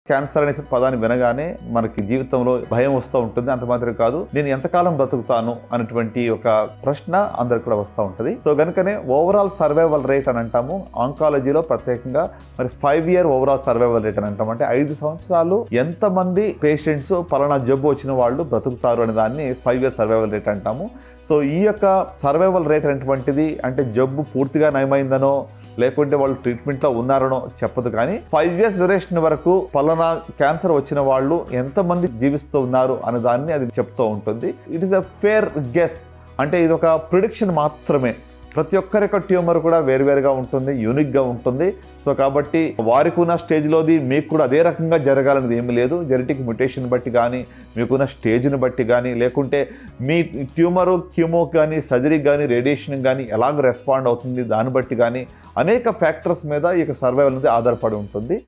Cancer అనే పదాన్ని వినగానే మనకి జీవితంలో భయం వస్తూ ఉంటుంది. అంత మాత్రం కాదు, నేను ఎంతకాలం బ్రతుకుతాను అనేటువంటి ఒక ప్రశ్న అందరికి కూడా వస్తూ ఉంటుంది. సో కనుకనే ఓవరాల్ సర్వైవల్ రేట్ అని అంటాము. ఆంకాలజీలో ప్రత్యేకంగా మరి 5 year ఓవరాల్ సర్వైవల్ రేట్ అని అంటాం. అంటే 5 సంవత్సరాలు ఎంతమంది పేషెంట్స్ పలానా జబ్బు వచ్చిన వాళ్ళు బ్రతుకుతారు అనే దాన్ని 5 year సర్వైవల్ రేట్ అంటాము. సో ఈ యొక్క సర్వైవల్ రేట్ అనేటువంటిది అంటే జబ్బు పూర్తిగా నయమైందనో లేకుంటే వాళ్ళు ట్రీట్మెంట్లో ఉన్నారనో చెప్పదు. కానీ 5 years డ్యూరేషన్ వరకు పలానా క్యాన్సర్ వచ్చిన వాళ్ళు ఎంతమంది జీవిస్తూ ఉన్నారు అనే దాన్ని అది చెప్తూ ఉంటుంది. It is a fair guess. అంటే ఇది ఒక ప్రిడిక్షన్ మాత్రమే. ప్రతి ఒక్కరి యొక్క ట్యూమర్ కూడా వేరువేరుగా ఉంటుంది, యూనిక్గా ఉంటుంది. సో కాబట్టి వారికి ఉన్న స్టేజ్లోది మీకు కూడా అదే రకంగా జరగాలనేది ఏమీ లేదు. జెనెటిక్ మ్యుటేషన్ బట్టి కానీ, మీకున్న స్టేజ్ని బట్టి కానీ, లేకుంటే మీ ట్యూమరు క్యూమోకి కానీ, సర్జరీకి కానీ, రేడియేషన్ కానీ ఎలాగ రెస్పాండ్ అవుతుంది దాన్ని బట్టి కానీ అనేక ఫ్యాక్టర్స్ మీద ఈ యొక్క సర్వైవల్ అనేది ఆధారపడి ఉంటుంది.